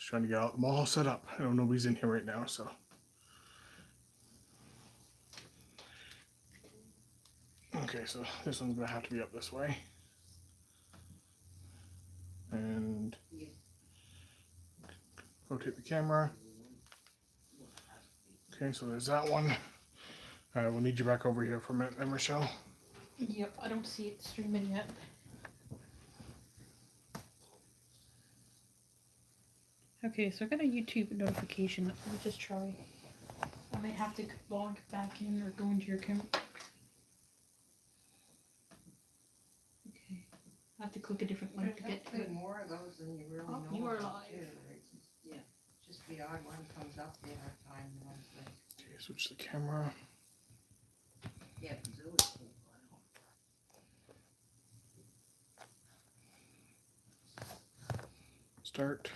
Just trying to get them all set up. I know nobody's in here right now, so. Okay, so this one's gonna have to be up this way. And rotate the camera. Okay, so there's that one. All right, we'll need you back over here for a minute, then, Michelle. Yep, I don't see it streaming yet. Okay, so I got a YouTube notification. Let me just try. I might have to log back in or go into your account. Okay, I have to click a different link to get to it. More of those than you really know. You are about, live. too. Yeah, just the odd one comes up the other time. And I was like, Okay, switch the camera. yeah, it's always cool. Start.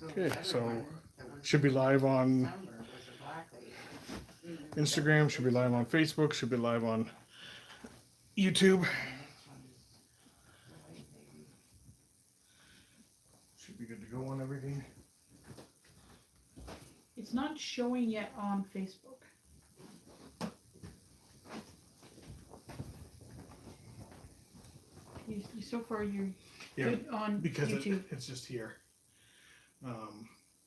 Okay, so should be live on Instagram, should be live on Facebook, should be live on YouTube. Should be good to go on everything. It's not showing yet on Facebook. So far, you're good on because YouTube. it's just here.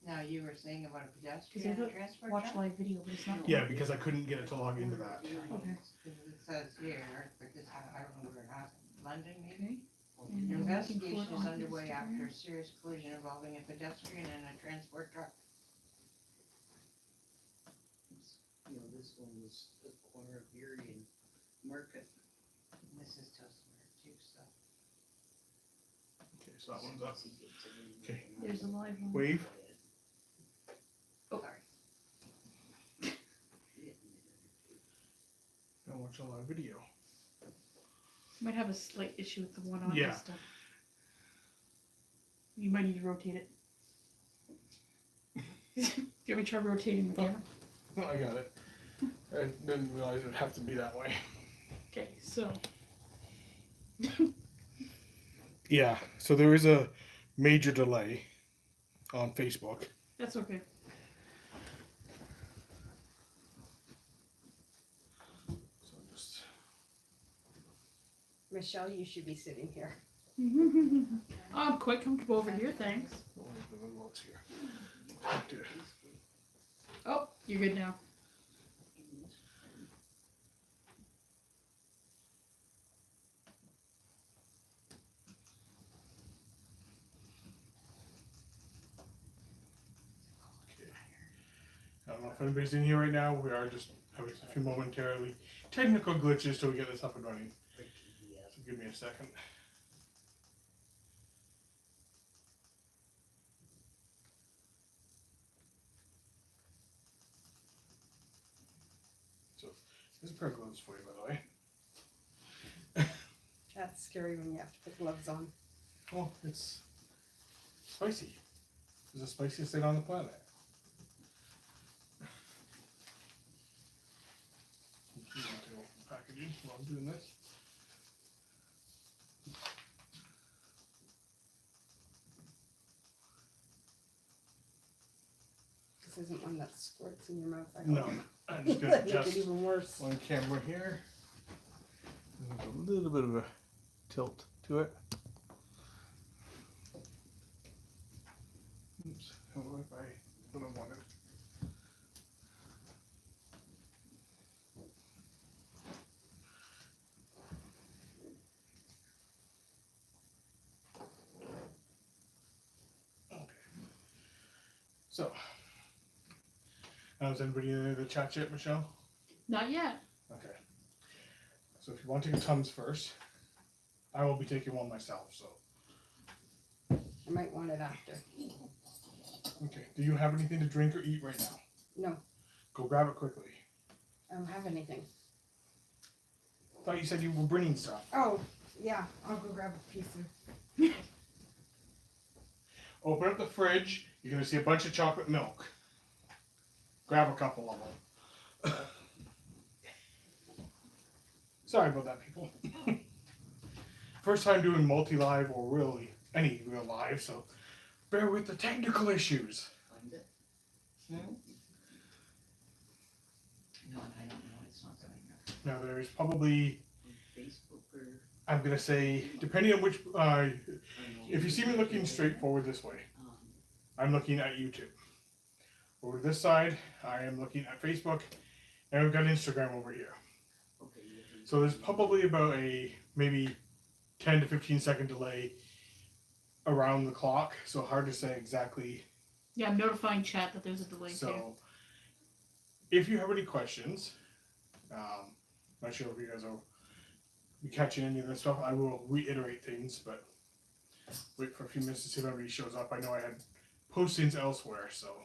Now you were saying about a Because pedestrian I transfer watch truck? live video, but it's not. Yeah, because I couldn't get it to log into that. Okay. Because it says here, but this, I don't know where it happened, London maybe? Okay. And An I'm looking for it investigation is on underway Instagram. after a serious collision involving a pedestrian and a transport truck. You know, this one was the corner of Erie and Market. This is Tuscany too, so. Okay, so that one's up. Okay. There's a live one. Wave. Oh, Now watch a live video. might have a slight issue with the one on Yeah. this stuff. You might need to rotate it. Do you want me to try rotating the camera? No, I got it. I didn't realize it would have to be that way. Okay, so. Yeah, so there is a major delay on Facebook. That's okay. So just Michelle, you should be sitting here. I'm quite comfortable over here, thanks. here. Oh, you're good now. I don't know if anybody's in here right now. We are just having a few momentarily technical glitches till we get this up and running. So give me a second. So this is a pair of gloves for you, by the way. That's scary when you have to put gloves on. Oh, it's spicy. It's the spiciest thing on the planet. You want to open the packaging while I'm doing this? This isn't one that squirts in your mouth. I No, hope. I'm just gonna That'd make it adjust even worse. one camera here. There's a little bit of a tilt to it. Oops, I went right by what I wanted. Okay. So, is anybody in the chat yet, Michelle? Not yet. Okay. So if you want to take Tums first, I will be taking one myself, so. I might want it after. Okay. Do you have anything to drink or eat right now? No, Go grab it quickly. I don't have anything. I thought you said you were bringing stuff. Oh, yeah, I'll go grab a piece of. Open up the fridge. You're going to see a bunch of chocolate milk. Grab a couple of them. Sorry about that, people. first time doing multi-live or really any real live, so bear with the technical issues. Find it Hmm? No, I don't know, it's not coming up. Now there's probably, on Facebook or, I'm gonna say, depending on which, I don't know. if you see me looking straight forward this way, Um, I'm looking at YouTube. Over this side, I am looking at Facebook, and we've got Instagram over here. okay. you can- So there's probably about a maybe 10 to 15 second delay around the clock, so hard to say exactly. Yeah, I'm notifying chat that there's a delay too. So if you have any questions, not sure if you guys will be catching any of this stuff. I will reiterate things, but wait for a few minutes to see if anybody shows up. I know I had postings elsewhere, so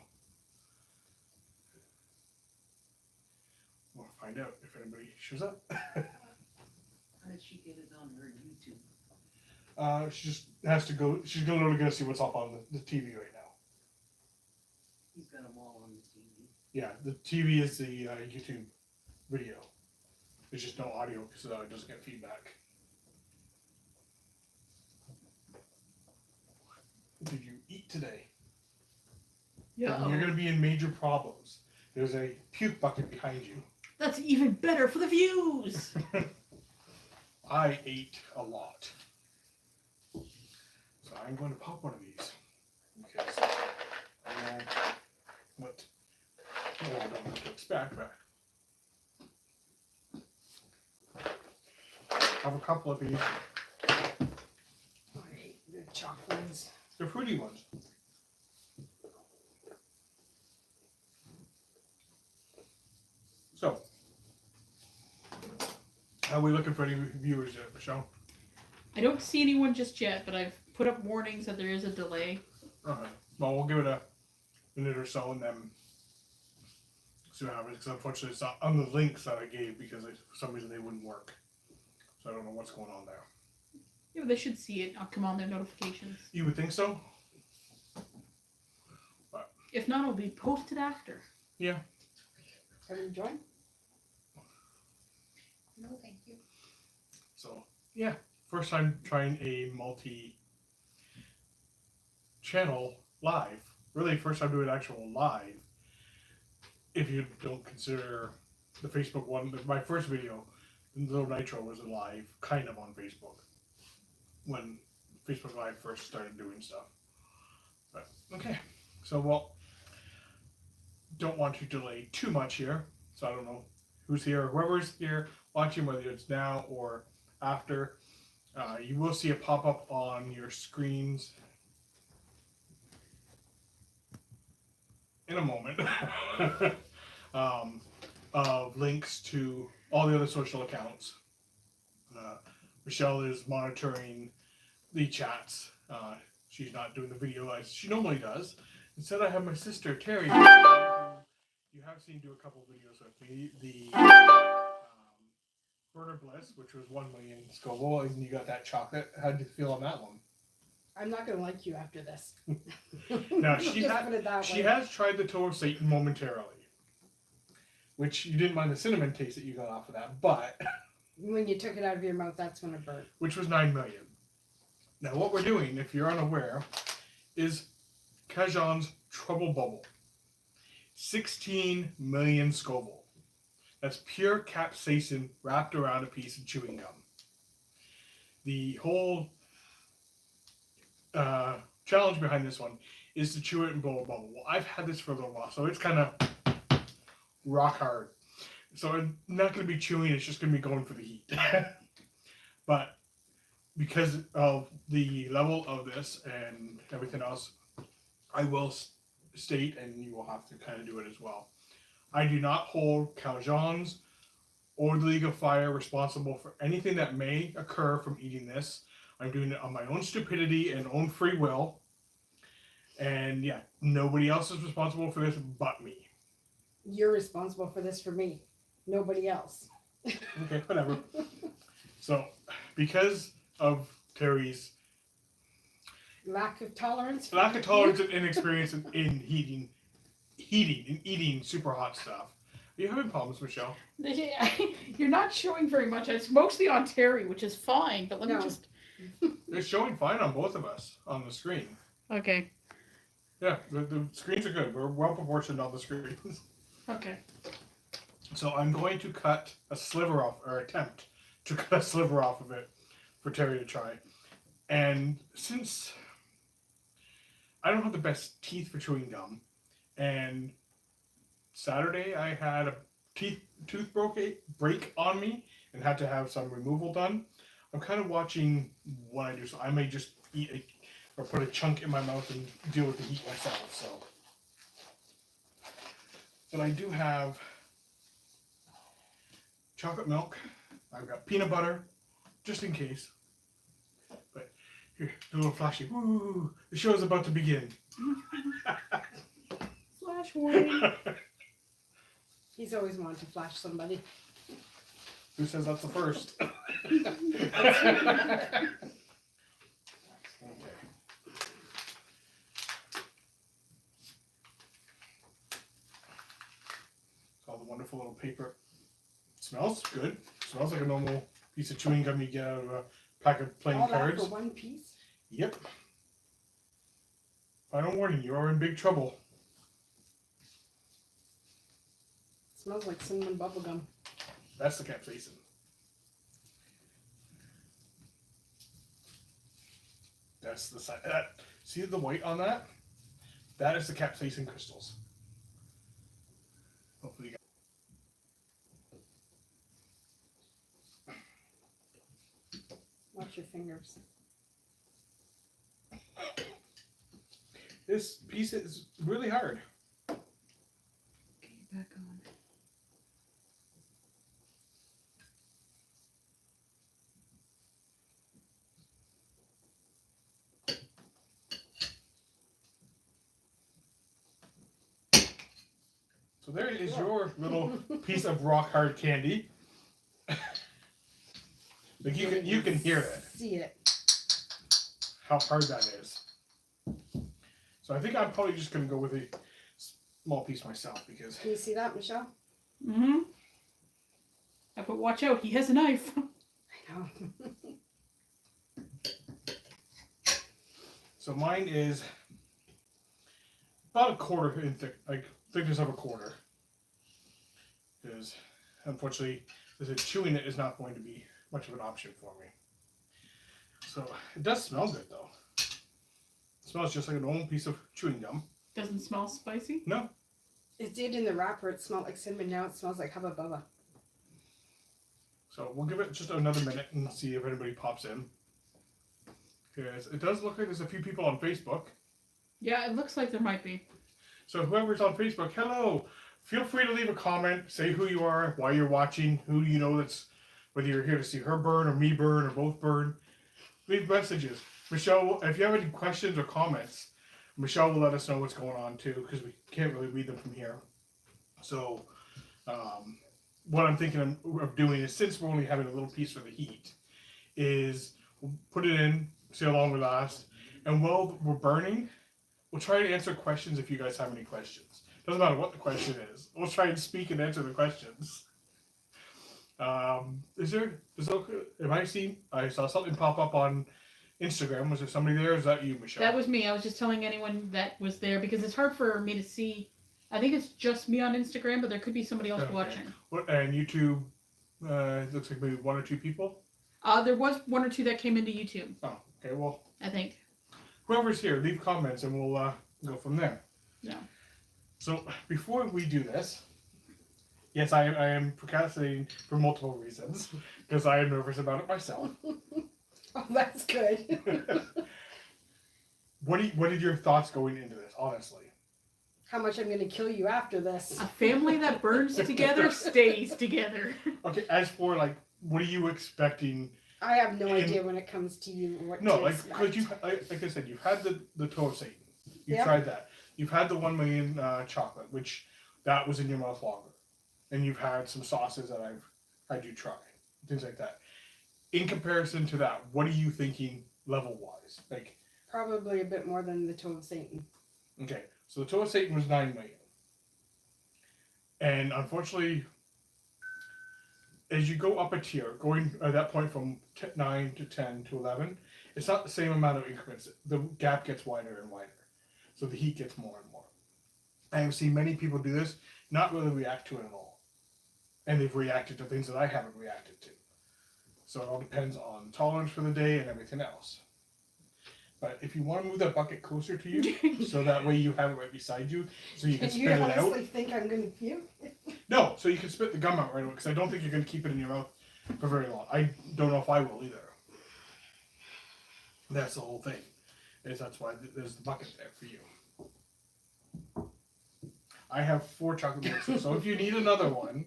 we'll find out if anybody shows up. How did she get it on her YouTube? She just has to go. She's gonna go see what's up on the TV right now. He's got them all on the TV. Yeah, the TV is the YouTube video. There's just no audio because it doesn't get feedback. What did you eat today? Yeah. You're gonna be in major problems. There's a puke bucket behind you. That's even better for the views. I ate a lot. So I'm going to pop one of these. Because I know what I don't know what to expect, but I have a couple of these. Alright, the chocolates. They're fruity ones. So, how are we looking for any viewers yet, Michelle? I don't see anyone just yet, but I've put up warnings that there is a delay. Okay. Well, we'll give it a minute or so and then see what happens. Because unfortunately, it's not on the links that I gave because for some reason they wouldn't work. So I don't know what's going on there. Yeah, but they should see it. I'll come on their notifications. You would think so? If not, it'll be posted after. Yeah. Have you joined? No, thank you. So, yeah. First time trying a multi-channel live. Really, first time doing actual live. If you don't consider the Facebook one. My first video, Little Nitro, was live, kind of on Facebook. When Facebook Live first started doing stuff. But, okay. So, well, don't want to delay too much here. So I don't know who's here. Whoever's here watching, whether it's now or after, you will see a pop-up on your screens in a moment of links to all the other social accounts. Michelle is monitoring the chats. She's not doing the video as she normally does. Instead, I have my sister, Terry, who you have seen do a couple of videos with me. The Burger Bliss, which was 1 million Scoville, and you got that chocolate. How did you feel on that one? I'm not gonna like you after this. Now, she Just had- put it that She way. has tried the toe of Satan momentarily, which you didn't mind the cinnamon taste that you got off of that, but When you took it out of your mouth, that's when it burnt. which was 9 million. Now, what we're doing, if you're unaware, is CaJohns Trouble Bubble. 16 million Scoville. That's pure capsaicin wrapped around a piece of chewing gum. The whole challenge behind this one is to chew it and blow a bubble. Well, I've had this for a little while, so it's kind of rock hard. So I'm not going to be chewing, it's just going to be going for the heat. But because of the level of this and everything else, I will state, and you will have to kind of do it as well. I do not hold CaJohns or the League of Fire responsible for anything that may occur from eating this. I'm doing it on my own stupidity and own free will. And yeah, nobody else is responsible for this but me. You're responsible for this for me. Nobody else. Okay, whatever. So, because of Terry's Lack of tolerance. lack of tolerance and inexperience in heating and eating super hot stuff. Are you having problems, Michelle? You're not showing very much. It's mostly on Terry, which is fine, but let me No. just It's showing fine on both of us on the screen. Okay. Yeah, the screens are good. We're well proportioned on the screens. Okay. So I'm going to cut a sliver off, or attempt to cut a sliver off of it for Terry to try. And since I don't have the best teeth for chewing gum, and Saturday I had a tooth break on me and had to have some removal done, I'm kind of watching what I do. So I may just eat or put a chunk in my mouth and deal with the heat myself. So, but I do have chocolate milk. I've got peanut butter, just in case. But here, a little flashy. Woo! The show's about to begin. Flash warning. He's always wanted to flash somebody. Who says that's the first? All the wonderful little paper. Smells good. Smells like a normal piece of chewing gum you get out of a pack of playing All cards. that for one piece? Yep. Final warning, you are in big trouble. Smells like cinnamon bubblegum. That's the capsaicin. That's the side. See the white on that? That is the capsaicin crystals. Hopefully you Watch your fingers. This piece is really hard. Okay, back on. So there is your little piece of rock hard candy. Like you can hear it. See it. How hard that is. So I think I'm probably just gonna go with a small piece myself because Can you see that, Michelle? Mm-hmm. But watch out, he has a knife. I know. so mine is about a quarter in like thickness of a quarter. Because unfortunately, chewing it is not going to be much of an option for me. So it does smell good though. It smells just like a normal piece of chewing gum. Doesn't smell spicy? No. It did in the wrapper. It smelled like cinnamon. Now it smells like Hubba Bubba. So we'll give it just another minute and see if anybody pops in. Because it does look like there's a few people on Facebook. Yeah, it looks like there might be. So whoever's on Facebook, hello. Feel free to leave a comment. Say who you are, why you're watching, who you know that's, whether you're here to see her burn or me burn or both burn. Leave messages. Michelle, if you have any questions or comments, Michelle will let us know what's going on too, because we can't really read them from here. So, what I'm thinking of doing is, since we're only having a little piece for the heat, is we'll put it in, see how long we last, and while we're burning, we'll try to answer questions if you guys have any questions. Doesn't matter what the question is. We'll try and speak and answer the questions. I saw something pop up on Instagram. Was there somebody there? Or is that you, Michelle? That was me. I was just telling anyone that was there because it's hard for me to see. I think it's just me on Instagram, but there could be somebody else watching. What, and YouTube, looks like maybe one or two people? There was one or two that came into YouTube. Oh, okay. Well, I think. whoever's here, leave comments and we'll go from there. Yeah. So before we do this, yes, I am procrastinating for multiple reasons because I am nervous about it myself. Oh, that's good. What are your thoughts going into this, honestly? How much I'm going to kill you after this. A family that burns together stays together. Okay, as for like, what are you expecting? I have no idea when it comes to you what No, to like, expect. because you, like I said, you've had the toe of Satan. You've Yep. tried that. You've had the 1 million chocolate, which that was in your mouth longer. And you've had some sauces that I've had you try, things like that. In comparison to that, what are you thinking level-wise? Like, Probably a bit more than the toe of Satan. okay, so the toe of Satan was 9 million. And unfortunately, as you go up a tier, going at that point from 9 to 10 to 11, it's not the same amount of increments. The gap gets wider and wider. So the heat gets more and more. I have seen many people do this, not really react to it at all. And they've reacted to things that I haven't reacted to. So it all depends on tolerance for the day and everything else. But if you want to move that bucket closer to you, so that way you have it right beside you, so you can Do spit you it out. honestly think I'm gonna puke? No, so you can spit the gum out right away, because I don't think you're going to keep it in your mouth for very long. I don't know if I will either. That's the whole thing. That's why there's the bucket there for you. I have 4 chocolate mixes, so if you need another one,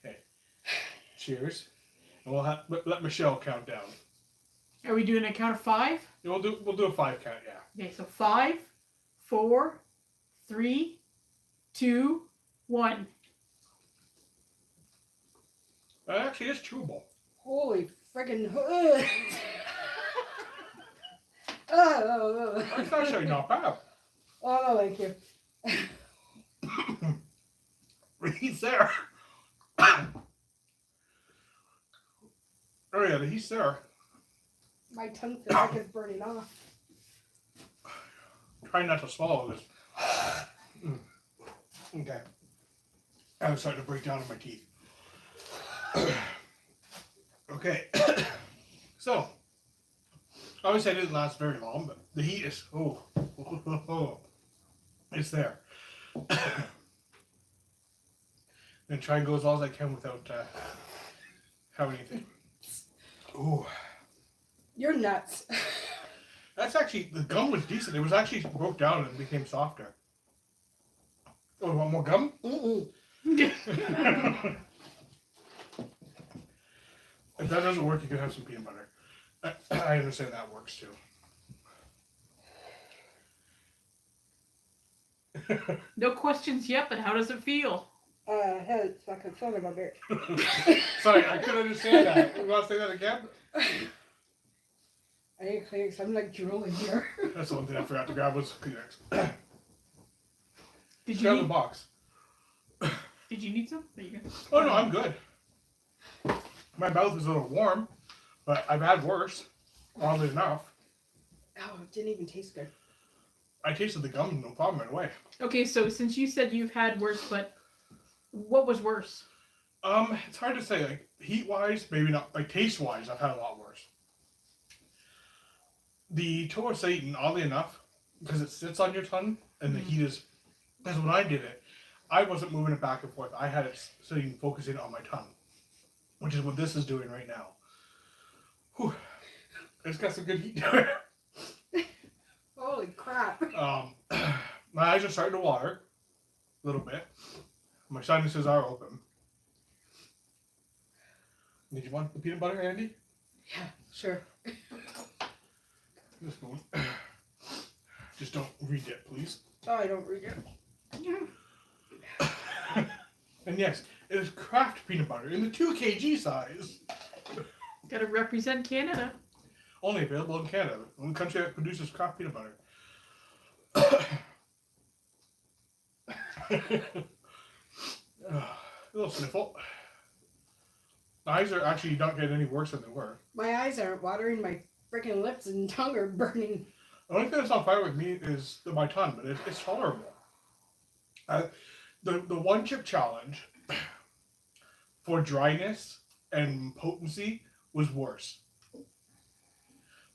hey, cheers. And we'll let Michelle count down. Are we doing a count of 5? We'll do a 5 count, yeah. Okay, so 5, 4, 3, 2, 1. That actually is chewable. Holy friggin' oh, That's actually not bad. oh, thank you. He's there. Oh yeah, he's there. My tongue feels like it's burning off. Try not to swallow this. Okay. I'm starting to break down in my teeth. Okay. So, obviously I didn't last very long, but the heat is, it's there. And try and go as long as I can without having anything. Ooh. You're nuts. That's actually, the gum was decent. It was actually broke down and became softer. Oh, you want more gum? Mm-mm. If that doesn't work, you can have some peanut butter. I understand that works too. No questions yet, but how does it feel? Hell, it's fucking son of a bitch. Sorry, I couldn't understand that. You want to say that again? I need Kleenex. I'm like drooling here. That's the one thing I forgot to grab was Kleenex. Did Grab you the need, box. did you need some? There you go. Oh no, I'm good. My mouth is a little warm, but I've had worse. Oddly enough. Oh, it didn't even taste good. I tasted the gum, no problem right away. Okay, so since you said you've had worse, but what was worse? It's hard to say. Like heat-wise, maybe not. Like taste-wise, I've had a lot worse. The toe of Satan, oddly enough, because it sits on your tongue and the heat is. Because when I did it, I wasn't moving it back and forth. I had it sitting, focusing on my tongue, which is what this is doing right now. Whew. It's got some good heat to it. Holy crap. My eyes are starting to water a little bit. My sinuses are open. Did you want the peanut butter, Andy? Yeah, sure. Just going. Just don't re-dip, please. Oh, I don't read it. And yes, it is Kraft peanut butter in the 2 kg size. Gotta represent Canada. Only available in Canada. The only country that produces Kraft peanut butter. A little sniffle. My eyes are actually not getting any worse than they were. My eyes aren't watering. My freaking lips and tongue are burning. The only thing that's on fire with me is my tongue, but it's tolerable. The one chip challenge for dryness and potency was worse.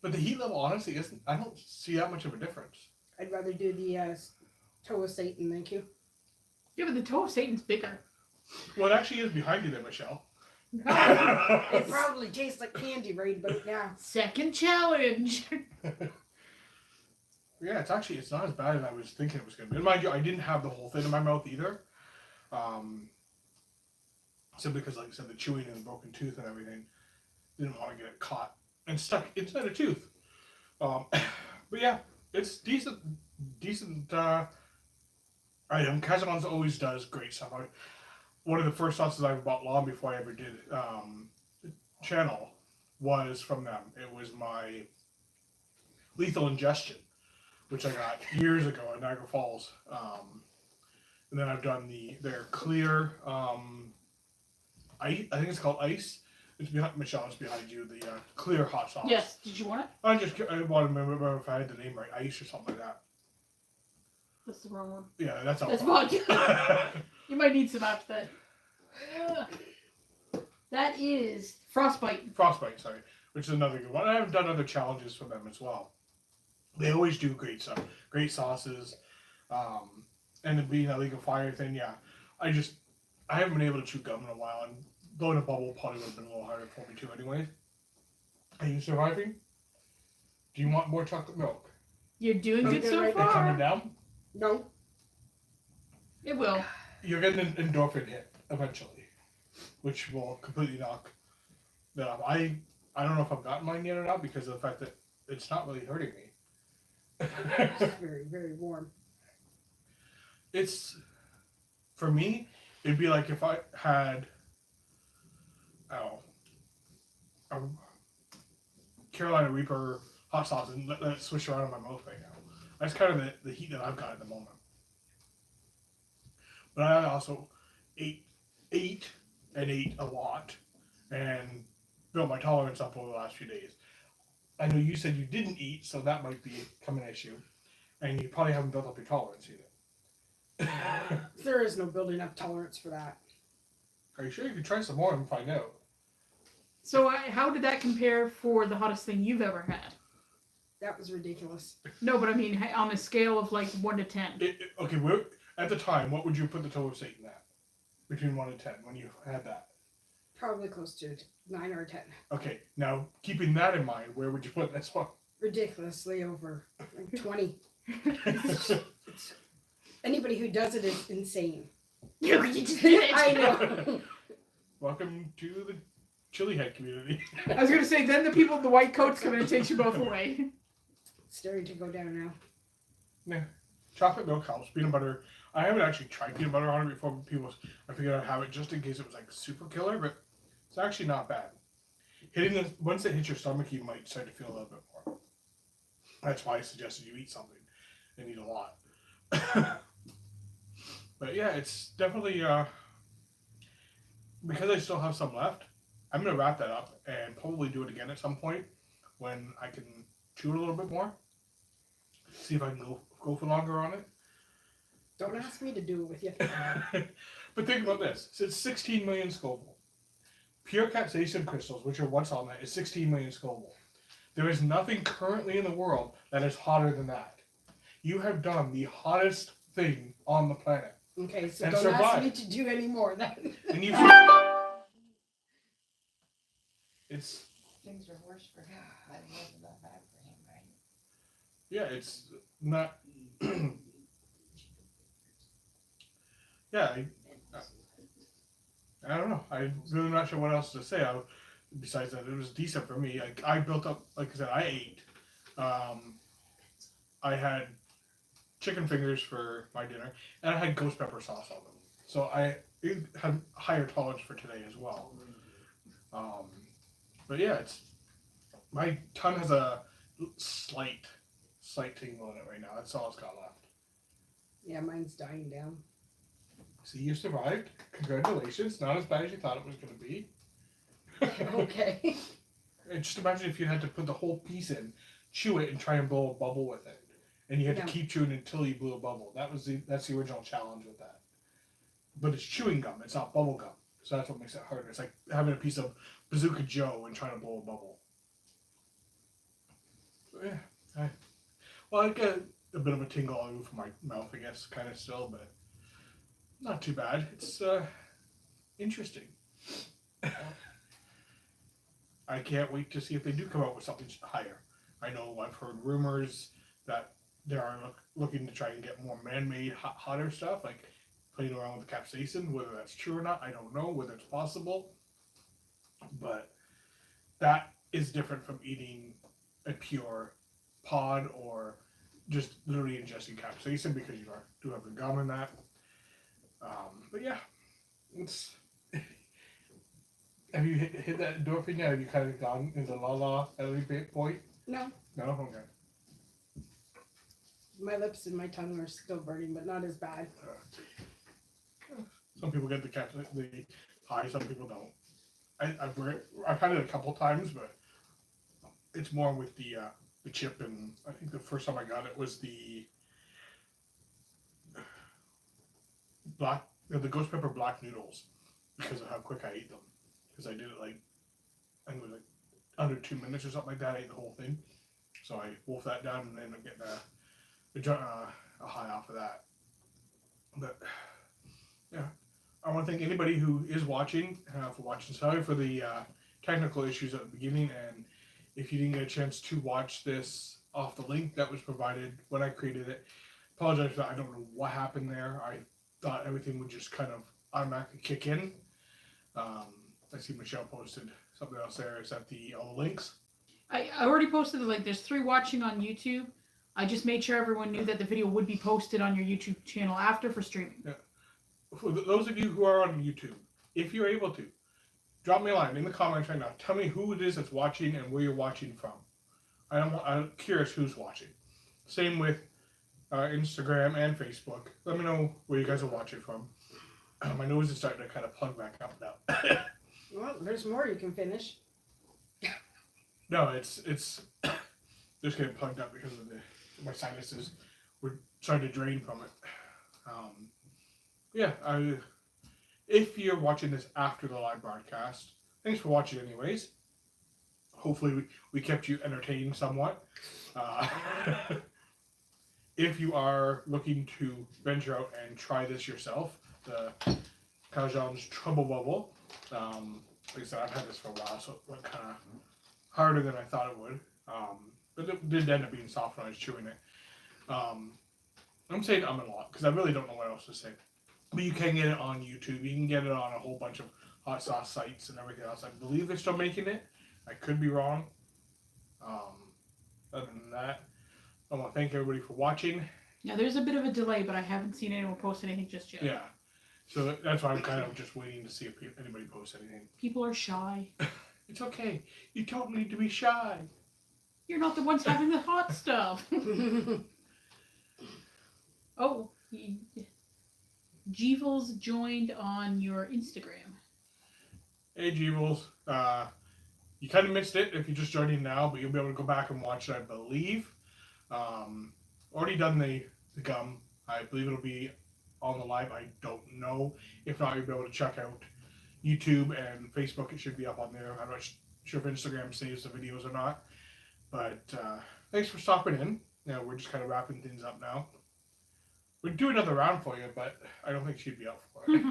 But the heat level honestly isn't. I don't see that much of a difference. I'd rather do the toe of Satan, thank you. Yeah, but the toe of Satan's bigger. Well, it actually is behind you there, Michelle. It probably tastes like candy right about now. Second challenge. Yeah, it's not as bad as I was thinking it was going to be. And mind you, I didn't have the whole thing in my mouth either. Simply because, like I said, the chewing and the broken tooth and everything, didn't want to get it caught and stuck inside a tooth. But yeah, it's decent item. CaJohns always does great stuff. One of the first sauces I bought long before I ever did channel was from them. It was my Lethal Ingestion, which I got years ago in Niagara Falls. And then I've done their clear I think it's called Ice. It's behind Michelle. It's behind you. The clear hot sauce. Yes. Did you want it? I want to remember if I had the name right. Ice or something like that. That's the wrong one. Yeah, that's all. That's vodka. You might need some after that. That is Frostbite. Frostbite, sorry, which is another good one. I have done other challenges for them as well. They always do great stuff, great sauces, and it being a League of Fire thing. Yeah, I haven't been able to chew gum in a while, and blowing a bubble probably would have been a little harder for me too. Anyways, are you surviving? Do you want more chocolate milk? You're doing good so Is it coming far. down? No. It will. You're getting an endorphin hit eventually, which will completely knock that off. I don't know if I've gotten mine yet or not because of the fact that it's not really hurting me. It's very, very warm. It's, for me, it'd be like if I had, a Carolina Reaper hot sauce and let it swish around in my mouth right now. That's kind of the heat that I've got at the moment. But I also ate a lot and built my tolerance up over the last few days. I know you said you didn't eat, so that might become an issue. And you probably haven't built up your tolerance either. There is no building up tolerance for that. Are you sure? You could try some more and find out. So how did that compare for the hottest thing you've ever had? That was ridiculous. No, but I mean on a scale of like 1 to 10. Okay, at the time, what would you put the toe of Satan at? Between 1 and 10 when you had that? Probably close to 9 or 10. Okay, now keeping that in mind, where would you put this one? Ridiculously over like 20. Anybody who does it is insane. You just did it. I know. Welcome to the chili head community. I was gonna say then the people in the white coats come in and takes you both away. It's starting to go down now. Yeah, chocolate milk helps. Peanut butter. I haven't actually tried peanut butter on it before. I figured I'd have it just in case it was like super killer, but it's actually not bad. Once it hits your stomach, you might start to feel a little bit more. That's why I suggested you eat something and eat a lot. But yeah, it's definitely because I still have some left. I'm gonna wrap that up and probably do it again at some point when I can chew it a little bit more. See if I can go for longer on it. Don't ask me to do it with you. But think about this. So it's 16 million Scoville. Pure capsaicin crystals, which are what's on that, is 16 million Scoville. There is nothing currently in the world that is hotter than that. You have done the hottest thing on the planet. Okay, so And don't survive. ask me to do any more then. And you it's Things are worse for him, but it wasn't that bad for him, right? yeah, it's not yeah, I don't know. I'm really not sure what else to say. Besides that, it was decent for me. I built up, like I said, I ate. I had chicken fingers for my dinner, and I had ghost pepper sauce on them. So I had higher tolerance for today as well. But yeah, my tongue has a slight tingle in it right now. That's all it's got left. Yeah, mine's dying down. See, you survived. Congratulations. Not as bad as you thought it was going to be. Okay. And just imagine if you had to put the whole piece in, chew it, and try and blow a bubble with it. And you had Yeah. to keep chewing until you blew a bubble. That's the original challenge with that. But it's chewing gum. It's not bubble gum. So that's what makes it harder. It's like having a piece of Bazooka Joe and trying to blow a bubble. So yeah. I get a bit of a tingle all over my mouth, I guess, kind of still, but not too bad. It's interesting. I can't wait to see if they do come out with something higher. I know I've heard rumors that they are looking to try and get more man-made, hotter stuff, like playing around with the capsaicin. Whether that's true or not, I don't know. Whether it's possible, but that is different from eating a pure pod or just literally ingesting capsaicin because you do have the gum in that. But yeah, it's. Have you hit that endorphin yet? Have you kind of gone into la at any point? No, No? Okay. my lips and my tongue are still burning, but not as bad. Some people get the high. Some people don't. I've had it a couple times, but it's more with the chip. And I think the first time I got it was the ghost pepper black noodles because of how quick I ate them. Because I did it like I think it was like under 2 minutes or something like that. I ate the whole thing, so I wolfed that down and ended up getting a high off of that. But yeah, I want to thank anybody who is watching for watching. Sorry for the technical issues at the beginning, and if you didn't get a chance to watch this off the link that was provided when I created it, apologize for that. I don't know what happened there. I thought everything would just kind of automatically kick in. I see Michelle posted something else there. Is that all the links? I already posted the link. There's 3 watching on YouTube. I just made sure everyone knew that the video would be posted on your YouTube channel after for streaming. Yeah. For those of you who are on YouTube, if you're able to, drop me a line in the comments right now. Tell me who it is that's watching and where you're watching from. I'm curious who's watching. Same with Instagram and Facebook. Let me know where you guys are watching from. My nose is starting to kind of plug back up now. Well, there's more you can finish. No, it's just getting plugged up because of my sinuses were starting to drain from it. Yeah, if you're watching this after the live broadcast, thanks for watching anyways. Hopefully we kept you entertained somewhat. If you are looking to venture out and try this yourself, the CaJohns Trouble Bubble, like I said, I've had this for a while, so it went kind of harder than I thought it would. But it did end up being soft when I was chewing it. I'm saying a lot because I really don't know what else to say. But you can get it on YouTube. You can get it on a whole bunch of hot sauce sites and everything else. I believe they're still making it. I could be wrong. Other than that, I want to thank everybody for watching. Yeah, there's a bit of a delay, but I haven't seen anyone post anything just yet. Yeah. So that's why I'm kind of just waiting to see if anybody posts anything. People are shy. It's okay. You don't need to be shy. You're not the ones having the hot stuff. Oh, Jeevils joined on your Instagram. Hey, Jeevils. You kind of missed it if you're just joining now, but you'll be able to go back and watch it, I believe. Already done the gum. I believe it'll be on the live. I don't know. If not, you'll be able to check out YouTube and Facebook. It should be up on there. I'm not sure if Instagram saves the videos or not. But thanks for stopping in. Now we're just kind of wrapping things up now. We'd do another round for you, but I don't think she'd be up for it.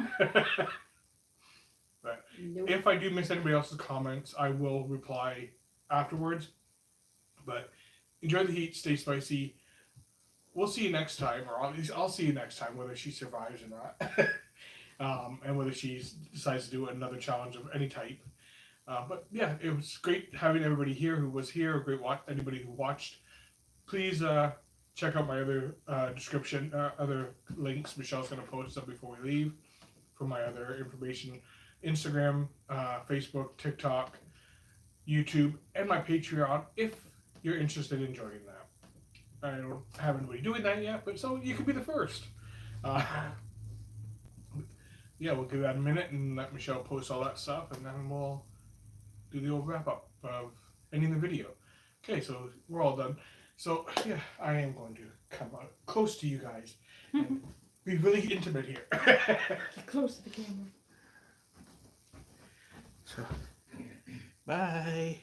But Nope. if I do miss anybody else's comments, I will reply afterwards. But enjoy the heat, stay spicy. We'll see you next time, or I'll see you next time, whether she survives or not, and whether she decides to do another challenge of any type. But yeah, it was great having everybody here who was here. Great anybody who watched. Please check out my other description, other links. Michelle's going to post them before we leave for my other information. Instagram, Facebook, TikTok, YouTube, and my Patreon if you're interested in joining that. I don't have anybody doing that yet, but so you could be the first. Yeah, we'll give that a minute and let Michelle post all that stuff, and then we'll do the old wrap up of ending the video. Okay, so we're all done. So yeah, I am going to come out close to you guys and be really intimate here. Close to the camera. So, bye.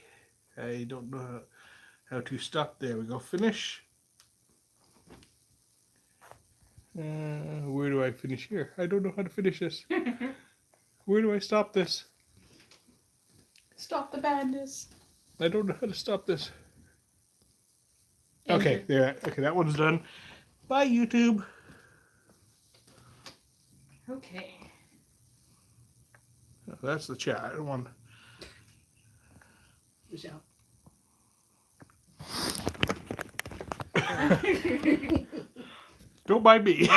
I don't know how to stop. There we go. Finish. Where do I finish here? I don't know how to finish this. Where do I stop this? Stop the badness. I don't know how to stop this. End Okay, it. there. Okay, that one's done. Bye, YouTube. Okay. Oh, that's the chat. I don't want. Michelle. Don't mind me.